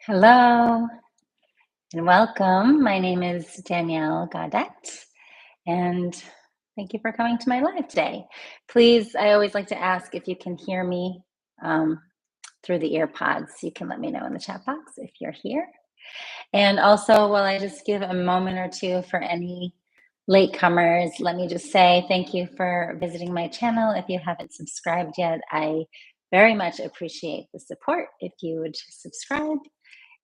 Hello and welcome. My name is Danielle Gaudette, and thank you for coming to my live today. Please, I always like to ask if you can hear me um, through the ear pods. You can let me know in the chat box if you're here. And also, while I just give a moment or two for any latecomers, let me just say thank you for visiting my channel. If you haven't subscribed yet, I very much appreciate the support. If you would subscribe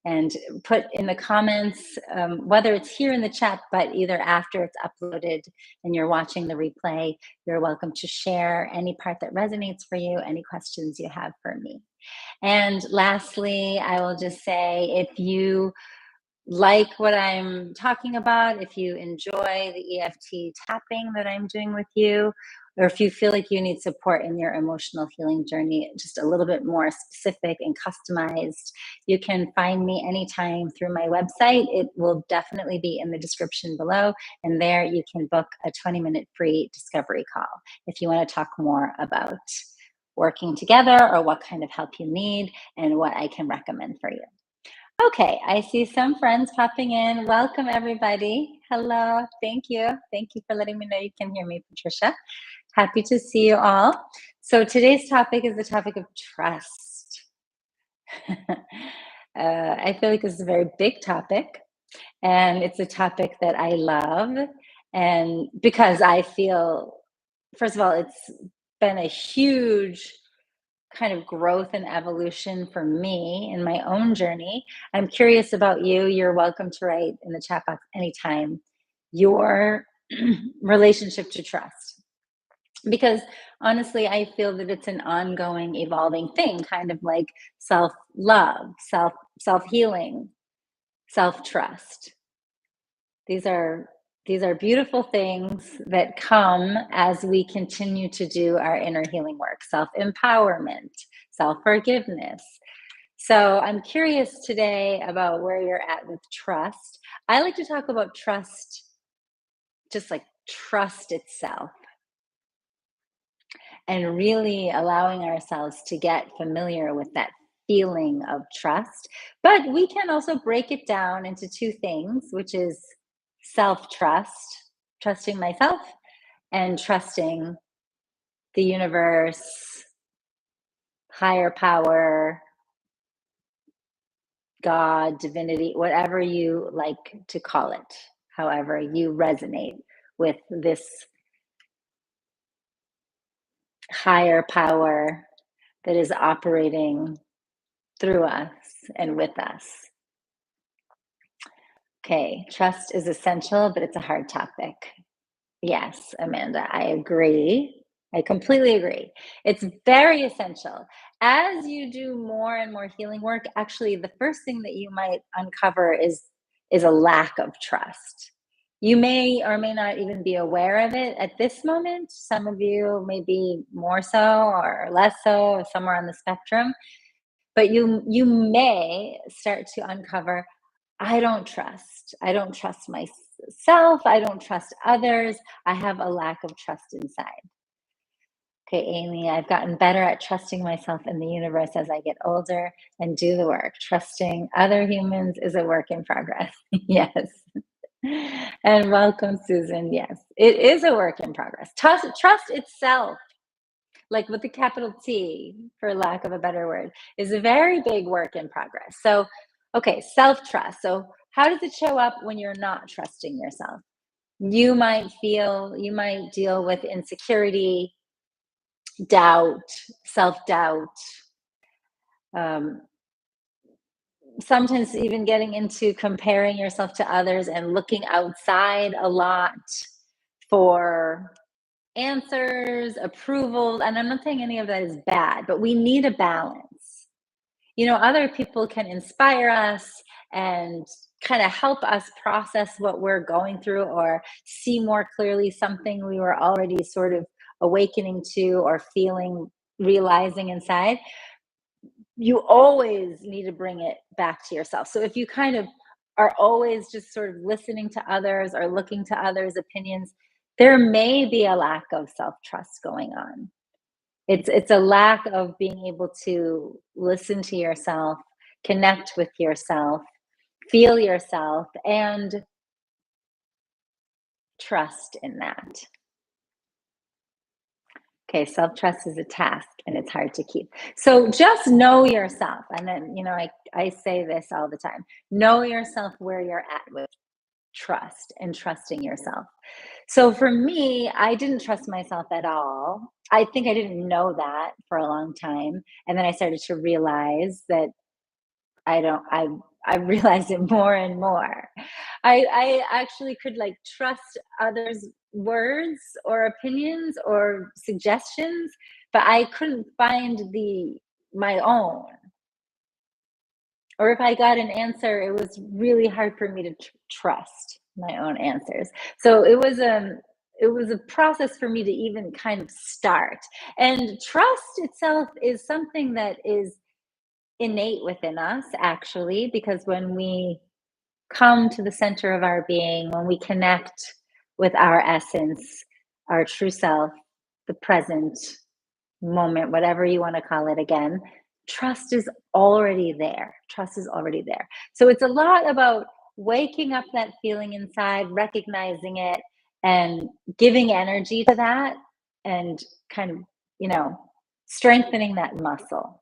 and put in the comments, whether it's here in the chat, but either after it's uploaded and you're watching the replay, you're welcome to share any part that resonates for you, any questions you have for me. And lastly, I will just say if you like what I'm talking about, if you enjoy the EFT tapping that I'm doing with you, or if you feel like you need support in your emotional healing journey, just a little bit more specific and customized, you can find me anytime through my website. It will definitely be in the description below. And there you can book a 20-minute free discovery call if you want to talk more about working together or what kind of help you need and what I can recommend for you. Okay, I see some friends popping in. Welcome, everybody. Hello. Thank you. Thank you for letting me know you can hear me, Patricia. Happy to see you all. So today's topic is the topic of trust. I feel like this is a very big topic, and it's a topic that I love. And because I feel, first of all, it's been a huge kind of growth and evolution for me in my own journey. I'm curious about you. You're welcome to write in the chat box anytime your relationship to trust. Because honestly, I feel that it's an ongoing, evolving thing, kind of like self-love, self-healing, self-trust. These are beautiful things that come as we continue to do our inner healing work, self-empowerment, self-forgiveness. So I'm curious today about where you're at with trust. I like to talk about trust, just like trust itself, and really allowing ourselves to get familiar with that feeling of trust. But we can also break it down into two things, which is self trust, trusting myself, and trusting the universe, higher power, God, divinity, whatever you like to call it, however you resonate with this higher power that is operating through us and with us. Okay, trust is essential, but it's a hard topic. Yes, Amanda, I agree. I completely agree. It's very essential. As you do more and more healing work, actually the first thing that you might uncover is a lack of trust. You may or may not even be aware of it at this moment. Some of you may be more so or less so, or somewhere on the spectrum, but you may start to uncover, I don't trust. I don't trust myself. I don't trust others. I have a lack of trust inside. Okay, Amy, I've gotten better at trusting myself and the universe as I get older and do the work. Trusting other humans is a work in progress. Yes. And welcome, Susan. Yes, it is a work in progress. Trust itself, like with the capital T, for lack of a better word, is a very big work in progress. So, okay, self trust. So, how does it show up when you're not trusting yourself? You might deal with insecurity, doubt, self doubt, um, sometimes even getting into comparing yourself to others and looking outside a lot for answers, approval. And I'm not saying any of that is bad, but we need a balance. You know, other people can inspire us and kind of help us process what we're going through or see more clearly something we were already sort of awakening to or feeling, realizing inside. You always need to bring it back to yourself. So if you kind of are always just sort of listening to others or looking to others' opinions, there may be a lack of self-trust going on. It's a lack of being able to listen to yourself, connect with yourself, feel yourself, and trust in that. Okay, self trust is a task and it's hard to keep. So just know yourself. And then, I say this all the time, know yourself where you're at with trust and trusting yourself. So for me, I didn't trust myself at all. I think I didn't know that for a long time. And then I started to realize that I don't I realized it more and more. I actually could like trust others' words or opinions or suggestions, but I couldn't find the my own. Or if I got an answer, it was really hard for me to trust my own answers. So it was a process for me to even kind of start. And trust itself is something that is innate within us, actually, because when we come to the center of our being, when we connect with our essence, our true self, the present moment, whatever you want to call it again, trust is already there. Trust is already there. So it's a lot about waking up that feeling inside, recognizing it, and giving energy to that, and kind of, you know, strengthening that muscle.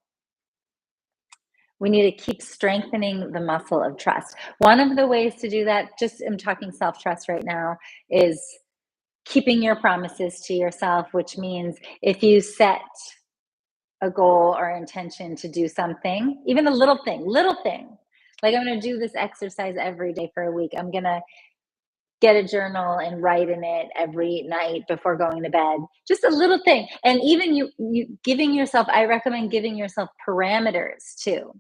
We need to keep strengthening the muscle of trust. One of the ways to do that, just I'm talking self trust right now, is keeping your promises to yourself, which means if you set a goal or intention to do something, even a little thing, like I'm going to do this exercise every day for a week. I'm going to get a journal and write in it every night before going to bed. Just a little thing. And even you giving yourself, I recommend giving yourself parameters too.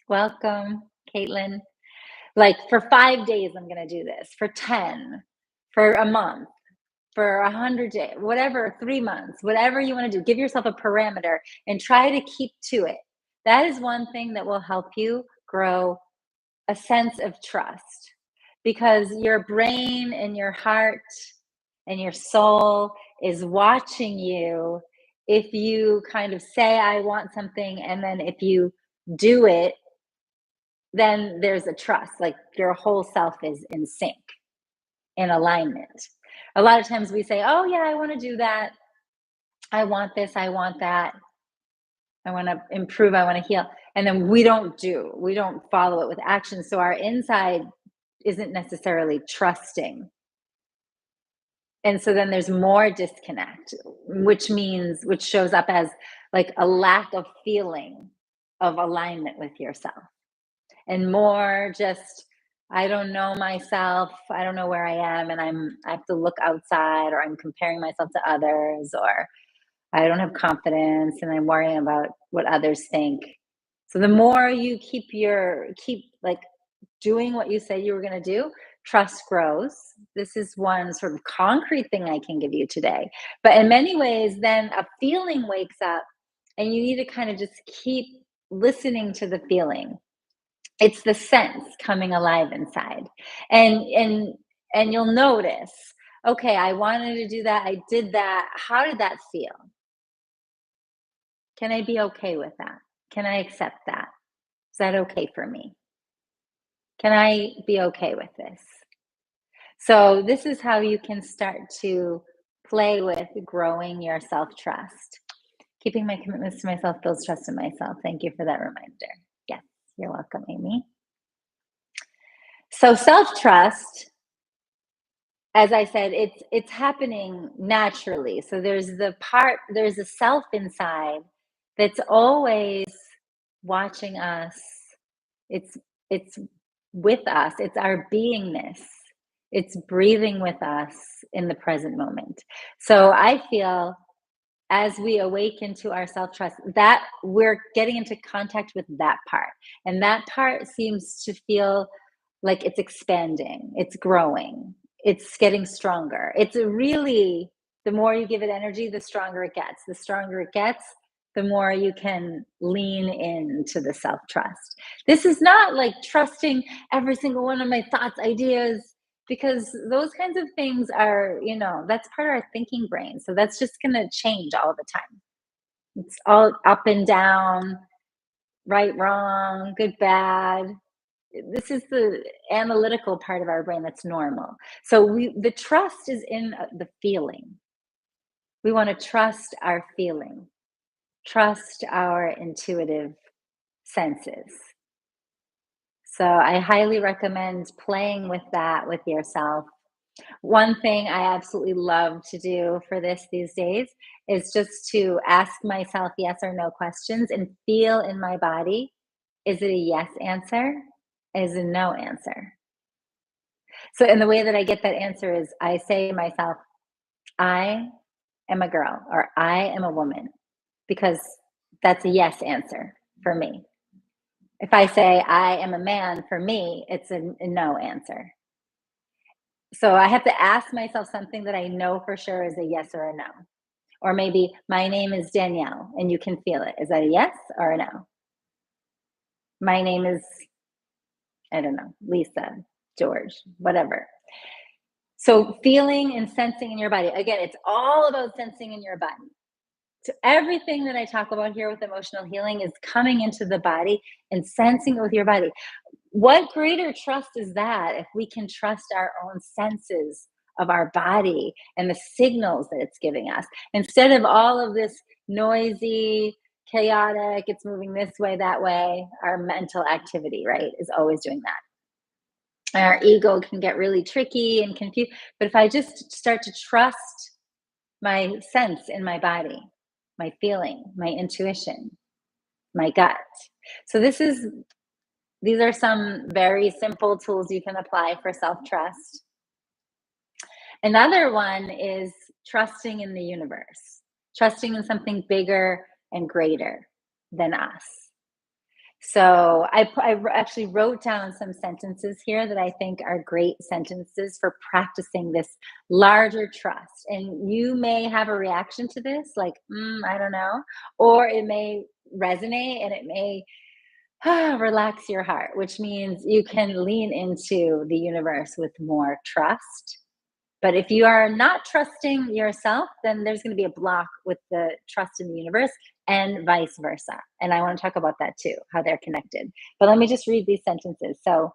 Welcome, Caitlin. Like for 5 days, I'm going to do this, for 10, for a month, for 100 days, whatever, 3 months, whatever you want to do. Give yourself a parameter and try to keep to it. That is one thing that will help you grow a sense of trust, because your brain and your heart and your soul is watching you. If you kind of say, I want something, and then if you do it, then there's a trust, like your whole self is in sync, in alignment. A lot of times we say, oh yeah, I want to do that, I want this, I want that, I want to improve, I want to heal, and then we don't follow it with action, so our inside isn't necessarily trusting, and so then there's more disconnect, which shows up as like a lack of feeling of alignment with yourself, and more just, I don't know myself, I don't know where I am, and I have to look outside, or I'm comparing myself to others, or I don't have confidence and I'm worrying about what others think. So the more you keep like doing what you said you were going to do, trust grows. This is one sort of concrete thing I can give you today. But in many ways, then a feeling wakes up, and you need to kind of just keep listening to the feeling. It's the sense coming alive inside. And you'll notice, okay, I wanted to do that, I did that. How did that feel? Can I be okay with that? Can I accept that? Is that okay for me? Can I be okay with this? So this is how you can start to play with growing your self-trust. Keeping my commitments to myself builds trust in myself. Thank you for that reminder. Yes, you're welcome, Amy. So self-trust, as I said, it's happening naturally. So there's a self inside that's always watching us. It's with us. It's our beingness. It's breathing with us in the present moment. So I feel as we awaken to our self trust, that we're getting into contact with that part. And that part seems to feel like it's expanding, it's growing, it's getting stronger. It's a really, the more you give it energy, the stronger it gets. The stronger it gets, the more you can lean into the self trust. This is not like trusting every single one of my thoughts, ideas, because those kinds of things are, that's part of our thinking brain. So that's just going to change all the time. It's all up and down. right, wrong, good, bad. This is the analytical part of our brain that's normal. So the trust is in the feeling. We want to trust our feeling, trust our intuitive senses. So I highly recommend playing with that with yourself. One thing I absolutely love to do for this these days is just to ask myself yes or no questions and feel in my body. Is it a yes answer? Is it a no answer? So, and the way that I get that answer is I say to myself, I am a girl or I am a woman because that's a yes answer for me. If I say I am a man, for me, it's a no answer. So I have to ask myself something that I know for sure is a yes or a no. Or maybe my name is Danielle and you can feel it. Is that a yes or a no? My name is, I don't know, Lisa, George, whatever. So feeling and sensing in your body. Again, it's all about sensing in your body. So everything that I talk about here with emotional healing is coming into the body and sensing it with your body. What greater trust is that if we can trust our own senses of our body and the signals that it's giving us instead of all of this noisy, chaotic, it's moving this way, that way, our mental activity, right, is always doing that. Our ego can get really tricky and confused. But if I just start to trust my sense in my body, my feeling, my intuition, my gut. So these are some very simple tools you can apply for self-trust. Another one is trusting in the universe, trusting in something bigger and greater than us. So actually wrote down some sentences here that I think are great sentences for practicing this larger trust. And you may have a reaction to this, like, I don't know, or it may resonate and it may relax your heart, which means you can lean into the universe with more trust. But if you are not trusting yourself, then there's going to be a block with the trust in the universe and vice versa. And I want to talk about that too, how they're connected. But let me just read these sentences. So,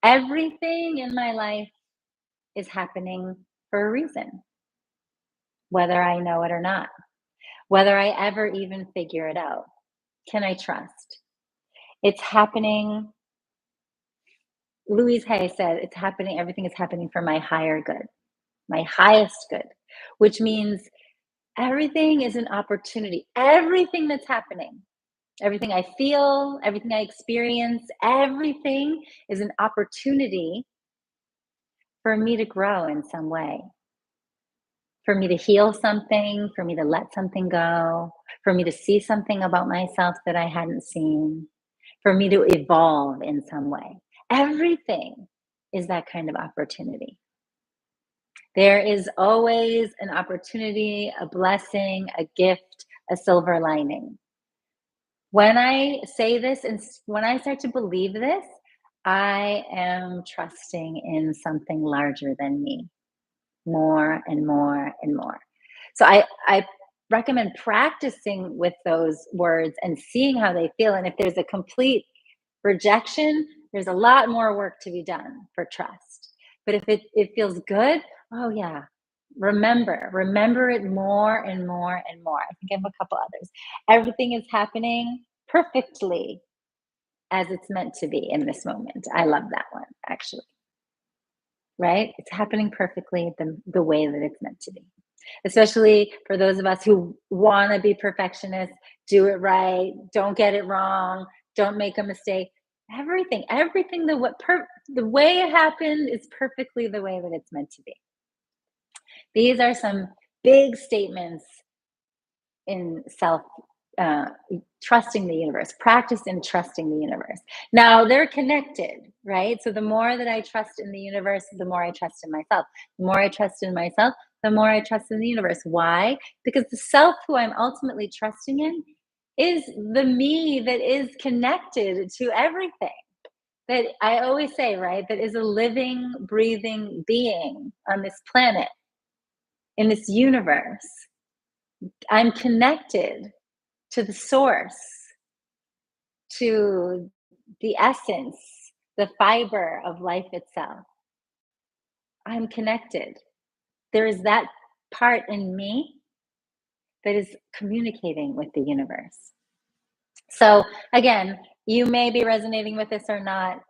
everything in my life is happening for a reason, whether I know it or not, whether I ever even figure it out. Can I trust? It's happening. Louise Hay said, it's happening, everything is happening for my higher good, my highest good, which means everything is an opportunity. Everything that's happening, everything I feel, everything I experience, everything is an opportunity for me to grow in some way, for me to heal something, for me to let something go, for me to see something about myself that I hadn't seen, for me to evolve in some way. Everything is that kind of opportunity. There is always an opportunity, a blessing, a gift, a silver lining. When I say this and when I start to believe this, I am trusting in something larger than me more and more and more. So I recommend practicing with those words and seeing how they feel. And if there's a complete rejection, there's a lot more work to be done for trust. But if it feels good, oh yeah, remember it more and more and more. I think I have a couple others. Everything is happening perfectly as it's meant to be in this moment. I love that one actually. Right? It's happening perfectly the way that it's meant to be. Especially for those of us who want to be perfectionists, do it right, don't get it wrong, don't make a mistake. Everything the way it happened is perfectly the way that it's meant to be. These are some big statements in self uh, trusting the universe, practice in trusting the universe. Now they're connected, right? So the more that I trust in the universe, the more I trust in myself. The more I trust in myself, the more I trust in the universe. Why? Because the self who I'm ultimately trusting in is the me that is connected to everything. That I always say, right? That is a living, breathing being on this planet, in this universe. I'm connected to the source, to the essence, the fiber of life itself. I'm connected. There is that part in me that is communicating with the universe. So, again, you may be resonating with this or not.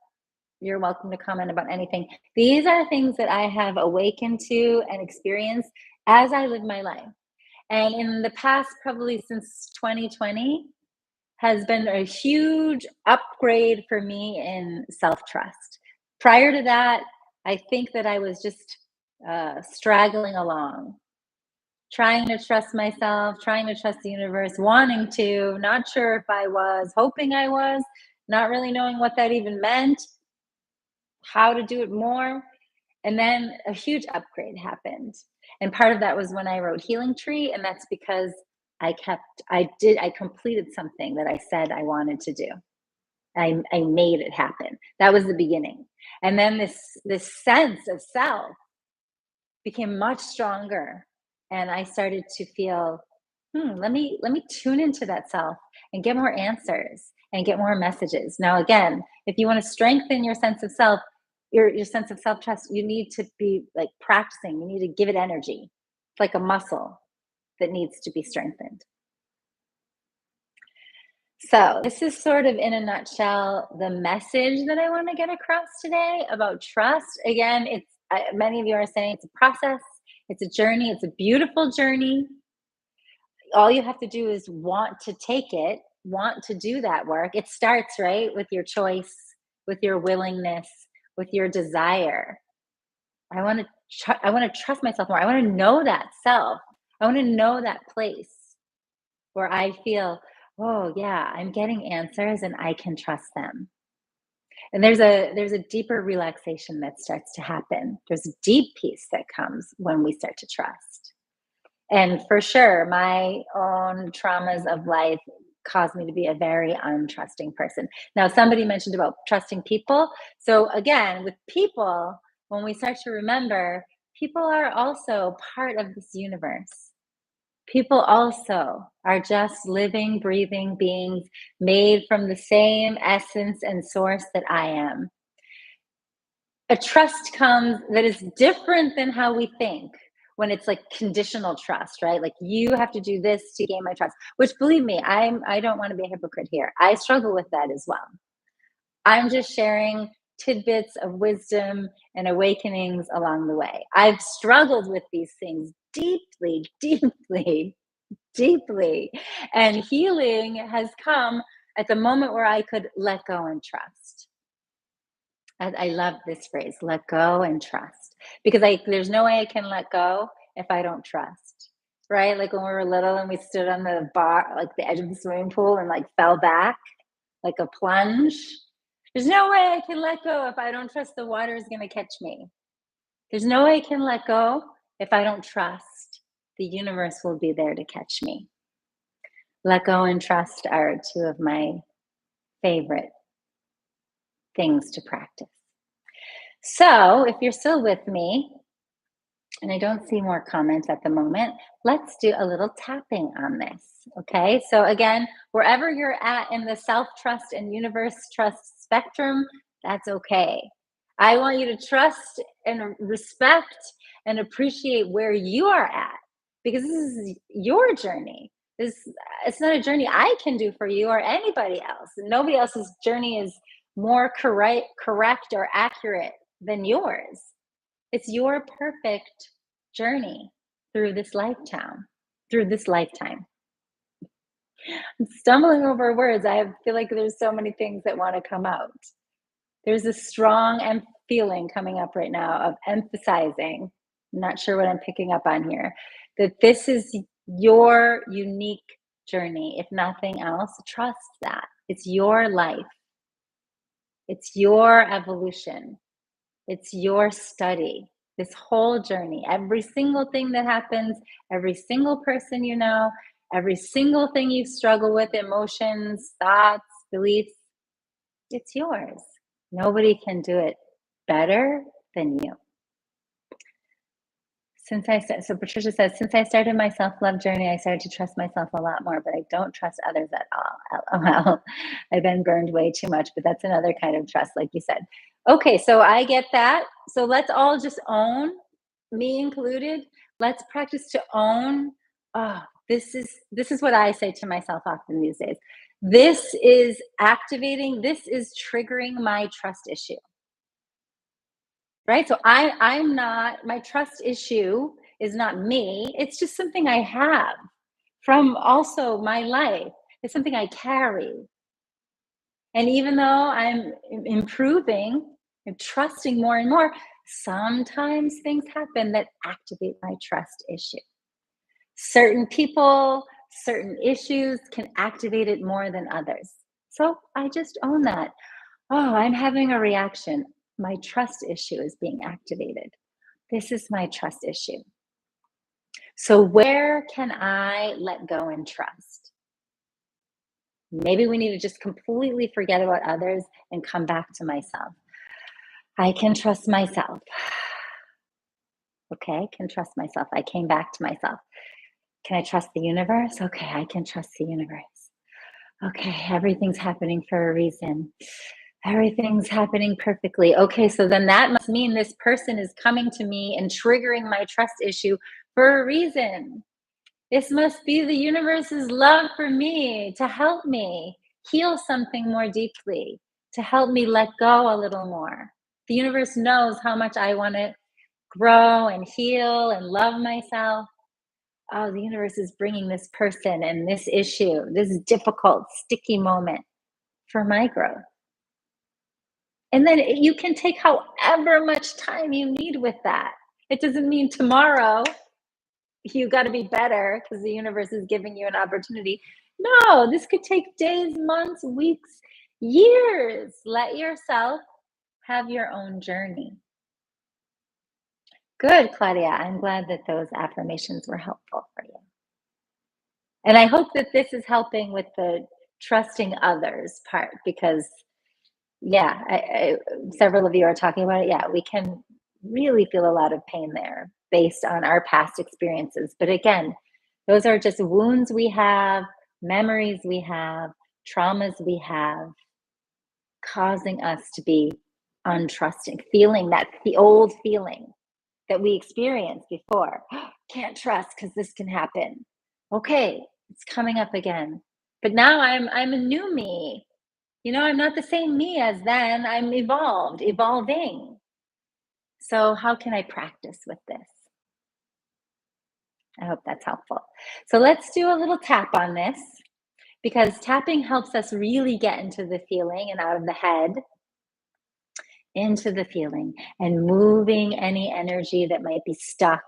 You're welcome to comment about anything. These are things that I have awakened to and experienced as I live my life. And in the past, probably since 2020, has been a huge upgrade for me in self trust. Prior to that, I think that I was just straggling along, trying to trust myself, trying to trust the universe, wanting to, not sure if I was, hoping I was, not really knowing what that even meant, how to do it more. And then a huge upgrade happened. And part of that was when I wrote Healing Tree. And that's because I completed something that I said I wanted to do. I made it happen. That was the beginning. And then this sense of self became much stronger. And I started to feel, let me tune into that self and get more answers and get more messages. Now, again, if you want to strengthen your sense of self, your sense of self trust, you need to be like practicing. You need to give it energy. It's like a muscle that needs to be strengthened. So, this is sort of in a nutshell the message that I want to get across today about trust. Again, many of you are saying it's a process, it's a journey, it's a beautiful journey. All you have to do is want to take it, want to do that work. It starts, right, with your choice, with your willingness, with your desire. I want to trust myself more. I want to know that self. I want to know that place where I feel, oh yeah, I'm getting answers and I can trust them. And there's a deeper relaxation that starts to happen. There's a deep peace that comes when we start to trust. And for sure, my own traumas of life caused me to be a very untrusting person. Now, somebody mentioned about trusting people. So again, with people, when we start to remember, people are also part of this universe. People also are just living, breathing beings made from the same essence and source that I am. A trust comes that is different than how we think when it's like conditional trust, right? Like you have to do this to gain my trust, which believe me, I don't want to be a hypocrite here. I struggle with that as well. I'm just sharing tidbits of wisdom and awakenings along the way. I've struggled with these things deeply, deeply, deeply. And healing has come at the moment where I could let go and trust. I love this phrase, let go and trust. Because there's no way I can let go if I don't trust. Right? Like when we were little and we stood on the bar, like the edge of the swimming pool and like fell back, like a plunge. There's no way I can let go if I don't trust the water is going to catch me. There's no way I can let go if I don't trust the universe will be there to catch me. Let go and trust are two of my favorite things to practice. So, if you're still with me, and I don't see more comments at the moment, let's do a little tapping on this. Okay. So, again, wherever you're at in the self trust and universe trust spectrum, that's okay. I want you to trust and respect and appreciate where you are at because this is your journey. It's not a journey I can do for you or anybody else. Nobody else's journey is more correct or accurate than yours. It's your perfect journey through this lifetime, through this lifetime. I'm stumbling over words. I feel like there's so many things that want to come out. There's a strong feeling coming up right now of emphasizing, I'm not sure what I'm picking up on here, that this is your unique journey. If nothing else, trust that. It's your life. It's your evolution. It's your study. This whole journey, every single thing that happens, every single person you know, every single thing you struggle with, emotions, thoughts, beliefs, it's yours. Nobody can do it better than you. So Patricia says, since I started my self-love journey, I started to trust myself a lot more, but I don't trust others at all. LOL. I've been burned way too much, but that's another kind of trust, like you said. Okay, so I get that. So let's all just own, me included. Let's practice to own. Oh, this is what I say to myself often these days. This is activating, this is triggering my trust issue. Right? So I'm not, my trust issue is not me. It's just something I have from also my life. It's something I carry. And even though I'm improving and trusting more and more, sometimes things happen that activate my trust issue. Certain people, certain issues can activate it more than others. So I just own that. Oh, I'm having a reaction. My trust issue is being activated. This is my trust issue. So, where can I let go and trust? Maybe we need to just completely forget about others and come back to myself. I can trust myself. Okay, can trust myself. I came back to myself. Can I trust the universe? Okay, I can trust the universe. Okay, everything's happening for a reason. Everything's happening perfectly. Okay, so then that must mean this person is coming to me and triggering my trust issue for a reason. This must be the universe's love for me to help me heal something more deeply, to help me let go a little more. The universe knows how much I want to grow and heal and love myself. Oh, the universe is bringing this person and this issue, this difficult, sticky moment for my growth. And then you can take however much time you need with that. It doesn't mean tomorrow you got to be better because the universe is giving you an opportunity. No, this could take days, months, weeks, years. Let yourself have your own journey. Good, Claudia. I'm glad that those affirmations were helpful for you. And I hope that this is helping with the trusting others part because, yeah, several of you are talking about it. Yeah, we can really feel a lot of pain there based on our past experiences. But again, those are just wounds we have, memories we have, traumas we have, causing us to be untrusting, feeling that the old feeling that we experienced before. Can't trust because this can happen. Okay, it's coming up again. But now I'm a new me. I'm not the same me as then. I'm evolving. So how can I practice with this? I hope that's helpful. So let's do a little tap on this because tapping helps us really get into the feeling and out of the head into the feeling and moving any energy that might be stuck,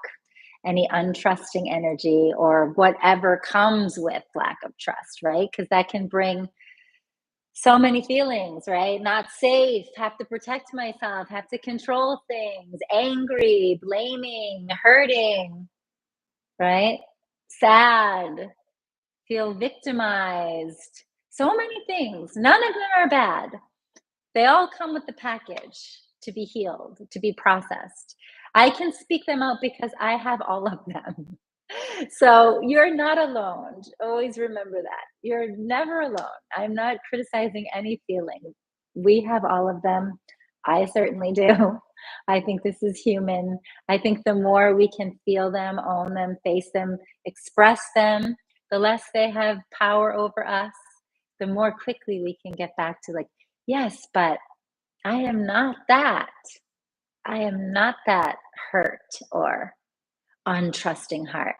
any untrusting energy or whatever comes with lack of trust, right? Because that can bring so many feelings, right? Not safe, have to protect myself, have to control things, angry, blaming, hurting, right? Sad, feel victimized. So many things. None of them are bad. They all come with the package to be healed, to be processed. I can speak them out because I have all of them. So you're not alone. Always remember that. You're never alone. I'm not criticizing any feeling. We have all of them. I certainly do. I think this is human. I think the more we can feel them, own them, face them, express them, the less they have power over us, the more quickly we can get back to like, yes, but I am not that. I am not that hurt or untrusting heart.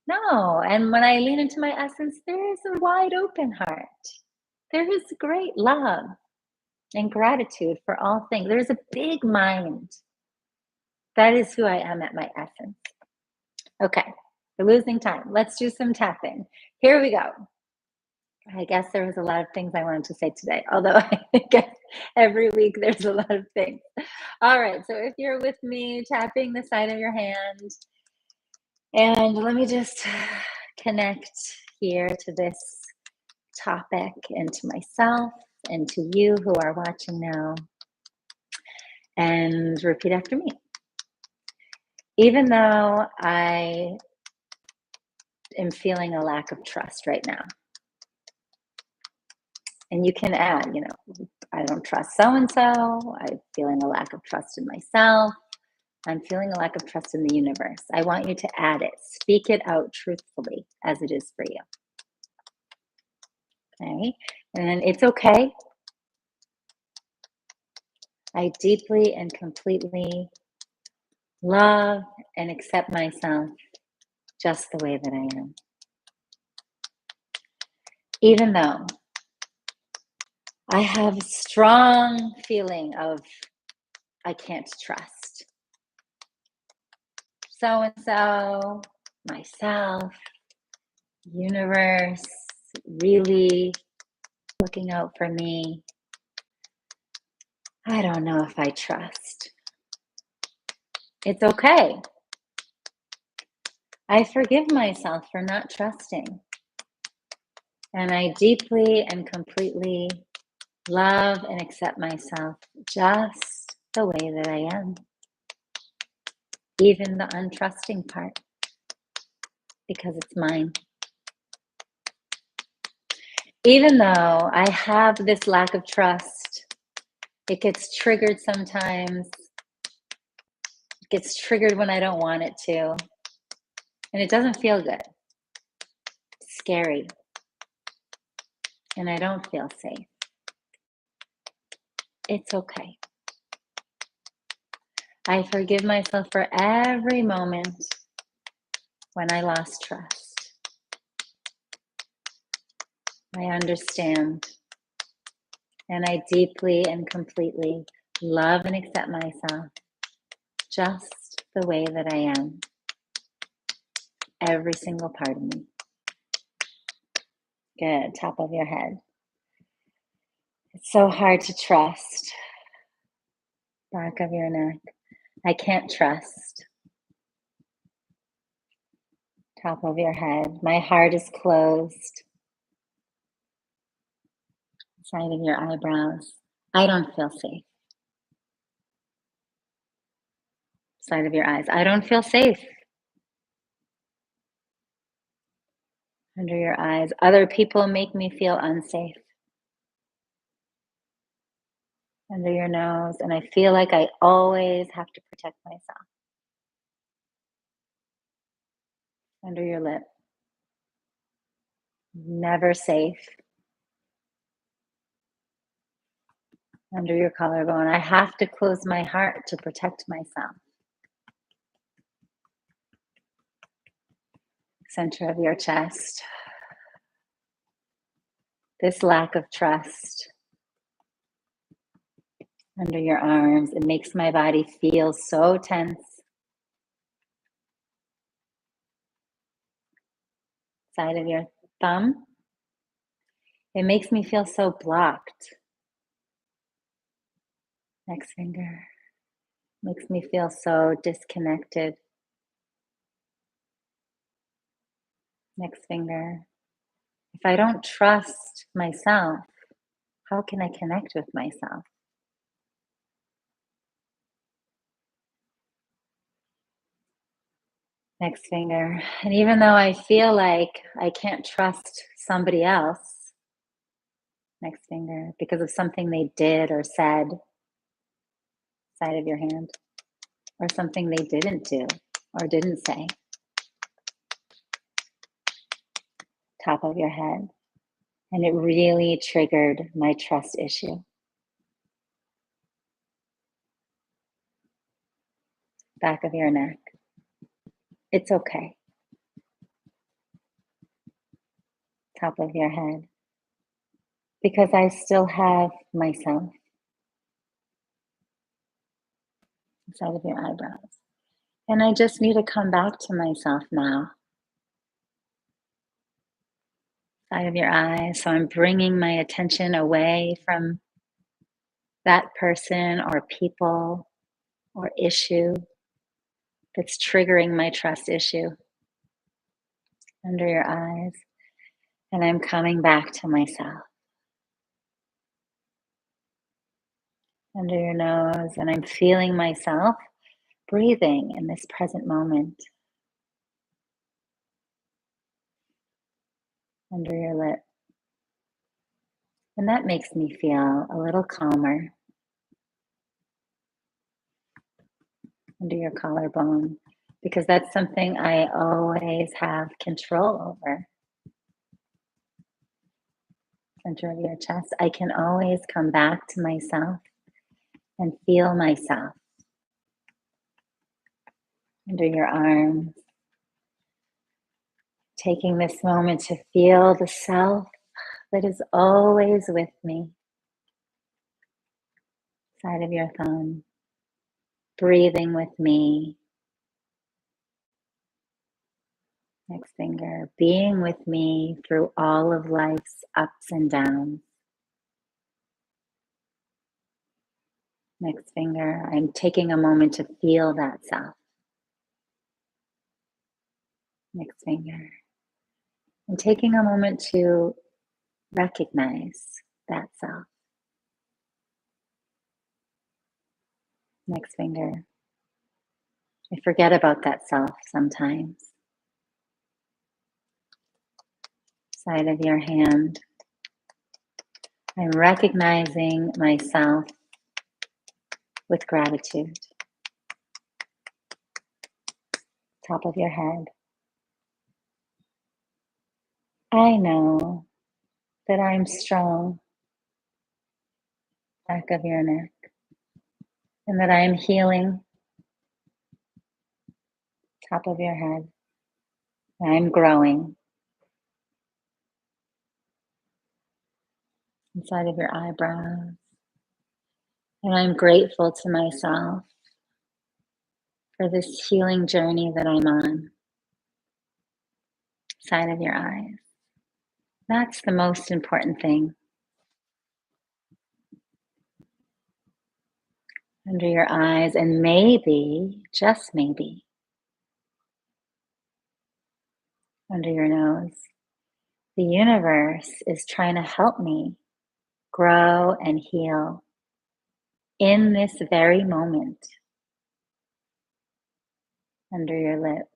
No, and when I lean into my essence, there is a wide open heart. There is great love and gratitude for all things. There's a big mind. That is who I am at my essence. Okay, we're losing time. Let's do some tapping. Here we go. I guess there was a lot of things I wanted to say today, although I guess every week there's a lot of things. All right, so if you're with me, tapping the side of your hand, and let me just connect here to this topic and to myself and to you who are watching now. And repeat after me. Even though I am feeling a lack of trust right now, and you can add, I don't trust so and so, I'm feeling a lack of trust in myself, I'm feeling a lack of trust in the universe. I want you to add it, speak it out truthfully as it is for you. Okay, and it's okay. I deeply and completely love and accept myself just the way that I am. Even though I have a strong feeling of I can't trust so and so, myself, universe, really looking out for me. I don't know if I trust. It's okay. I forgive myself for not trusting. And I deeply and completely love and accept myself just the way that I am. Even the untrusting part, because it's mine. Even though I have this lack of trust, it gets triggered sometimes. It gets triggered when I don't want it to. And it doesn't feel good. It's scary. And I don't feel safe. It's okay. I forgive myself for every moment when I lost trust. I understand. And I deeply and completely love and accept myself just the way that I am. Every single part of me. Good. Top of your head. It's so hard to trust. Back of your neck. I can't trust. Top of your head. My heart is closed. Side of your eyebrows. I don't feel safe. Side of your eyes. I don't feel safe. Under your eyes. Other people make me feel unsafe. Under your nose. And I feel like I always have to protect myself. Under your lip. Never safe. Under your collarbone. I have to close my heart to protect myself. Center of your chest. This lack of trust. Under your arms. It makes my body feel so tense. Side of your thumb. It makes me feel so blocked. Next finger. Makes me feel so disconnected. Next finger. If I don't trust myself, how can I connect with myself? Next finger. And even though I feel like I can't trust somebody else, next finger, because of something they did or said, side of your hand, or something they didn't do or didn't say, top of your head. And it really triggered my trust issue. Back of your neck. It's okay. Top of your head. Because I still have myself. Side of your eyebrows. And I just need to come back to myself now. Side of your eyes. So I'm bringing my attention away from that person or people or issue that's triggering my trust issue. Under your eyes. And I'm coming back to myself. Under your nose. And I'm feeling myself breathing in this present moment under your lip. And that makes me feel a little calmer under your collarbone, because that's something I always have control over. Center of your chest. I can always come back to myself and feel myself under your arms. Taking this moment to feel the self that is always with me. Side of your thumb. Breathing with me. Next finger. Being with me through all of life's ups and downs. Next finger. I'm taking a moment to feel that self. Next finger. I'm taking a moment to recognize that self. Next finger. I forget about that self sometimes. Side of your hand. I'm recognizing myself with gratitude. Top of your head. I know that I'm strong. Back of your neck. And that I am healing. Top of your head. I'm growing. Inside of your eyebrows. And I'm grateful to myself for this healing journey that I'm on. Side of your eyes. That's the most important thing. Under your eyes, and maybe, just maybe, under your nose. The universe is trying to help me grow and heal in this very moment. Under your lip.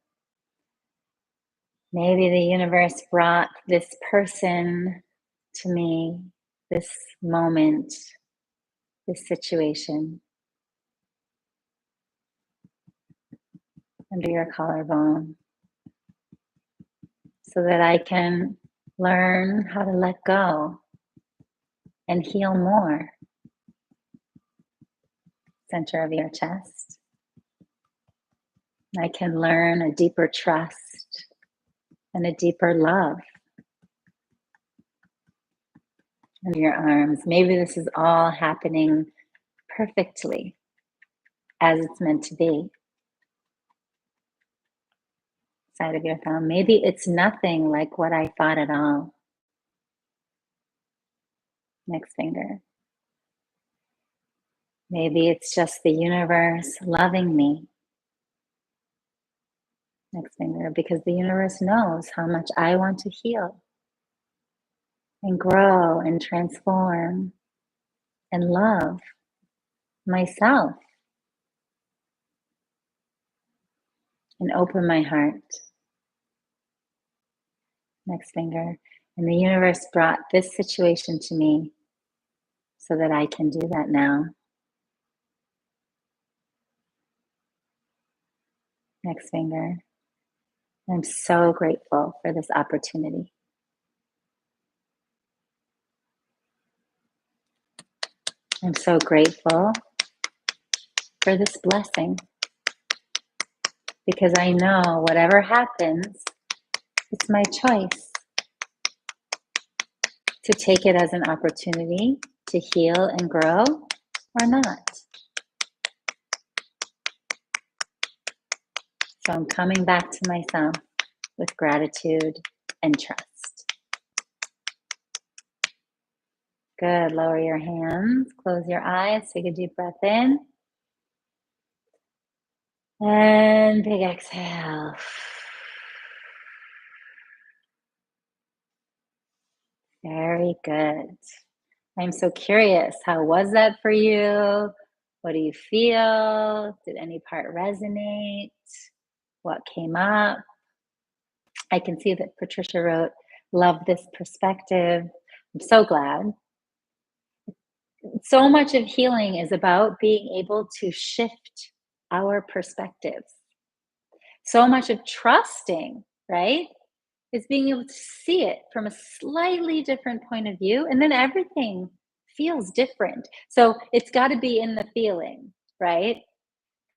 Maybe the universe brought this person to me, this moment, this situation. Under your collarbone. So that I can learn how to let go and heal more. Center of your chest. I can learn a deeper trust and a deeper love. Under your arms. Maybe this is all happening perfectly as it's meant to be. Side of your thumb. Maybe it's nothing like what I thought at all. Next finger. Maybe it's just the universe loving me. Next finger, because the universe knows how much I want to heal and grow and transform and love myself and open my heart. Next finger. And the universe brought this situation to me so that I can do that now. Next finger. I'm so grateful for this opportunity. I'm so grateful for this blessing, because I know whatever happens, it's my choice to take it as an opportunity to heal and grow or not. So I'm coming back to myself with gratitude and trust. Good. Lower your hands, close your eyes, take a deep breath in. And big exhale. Very good. I'm so curious. How was that for you? What do you feel? Did any part resonate? What came up? I can see that Patricia wrote, love this perspective. I'm so glad. So much of healing is about being able to shift our perspectives. So much of trusting, right, is being able to see it from a slightly different point of view, and then everything feels different. So it's got to be in the feeling, right?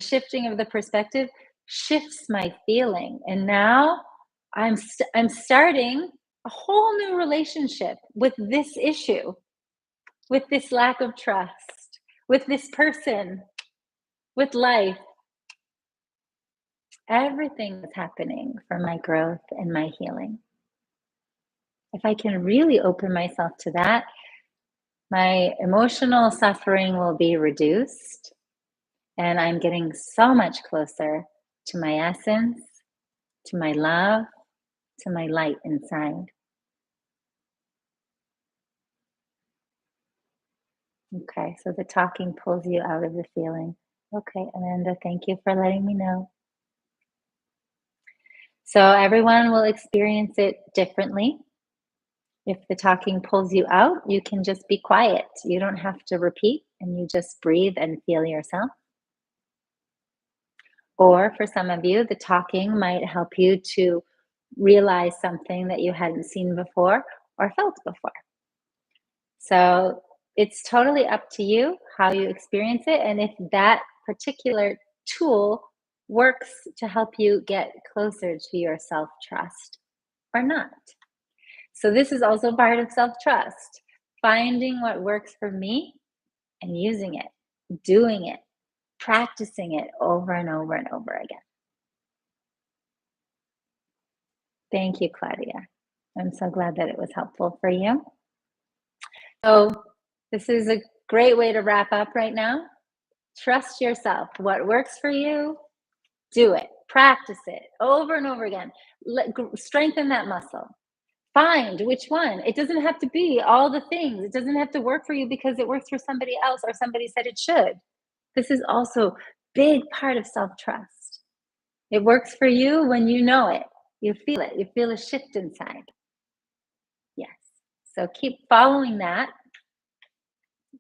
Shifting of the perspective shifts my feeling, and now I'm starting a whole new relationship with this issue, with this lack of trust, with this person, with life. Everything is happening for my growth and my healing. If I can really open myself to that, my emotional suffering will be reduced, and I'm getting so much closer to my essence, to my love, to my light inside. Okay, so the talking pulls you out of the feeling. Okay, Amanda, thank you for letting me know. So everyone will experience it differently. If the talking pulls you out, you can just be quiet. You don't have to repeat, and you just breathe and feel yourself. Or for some of you, the talking might help you to realize something that you hadn't seen before or felt before. So it's totally up to you how you experience it, and if that particular tool works to help you get closer to your self trust or not. So, this is also part of self trust, finding what works for me and using it, doing it, practicing it over and over and over again. Thank you, Claudia. I'm so glad that it was helpful for you. So, this is a great way to wrap up right now. Trust yourself. What works for you, do it. Practice it over and over again. Strengthen that muscle. Find which one. It doesn't have to be all the things. It doesn't have to work for you because it works for somebody else or somebody said it should. This is also big part of self-trust. It works for you when you know it. You feel it. You feel a shift inside. Yes. So keep following that,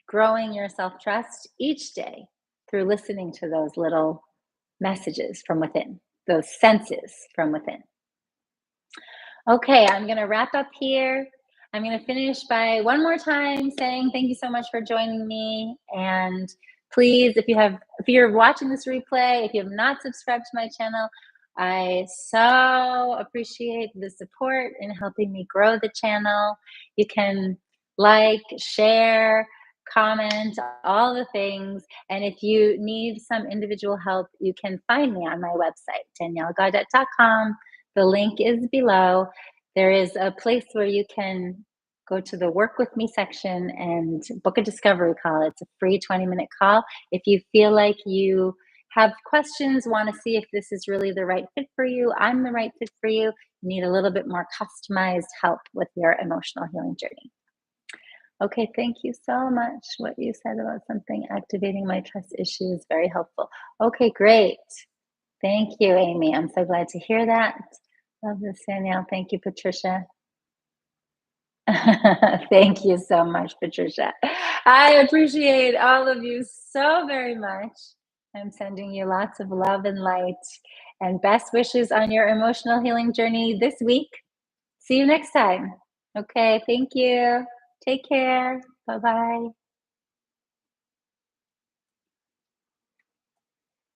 growing your self-trust each day through listening to those little messages from within, those senses from within. Okay, I'm going to wrap up here. I'm going to finish by one more time saying thank you so much for joining me. And please, if you're watching this replay, if you have not subscribed to my channel, I so appreciate the support in helping me grow the channel. You can like, share, comment, all the things. And if you need some individual help, you can find me on my website, daniellegaudette.com. The link is below. There is a place where you can go to the Work With Me section and book a discovery call. It's a free 20-minute call. If you feel like you have questions, want to see if this is really the right fit for you, I'm the right fit for you, need a little bit more customized help with your emotional healing journey. Okay, thank you so much. What you said about something activating my trust issue is very helpful. Okay, great. Thank you, Amy. I'm so glad to hear that. Love this, Danielle. Thank you, Patricia. Thank you so much, Patricia. I appreciate all of you so very much. I'm sending you lots of love and light and best wishes on your emotional healing journey this week. See you next time. Okay, thank you. Take care. Bye-bye.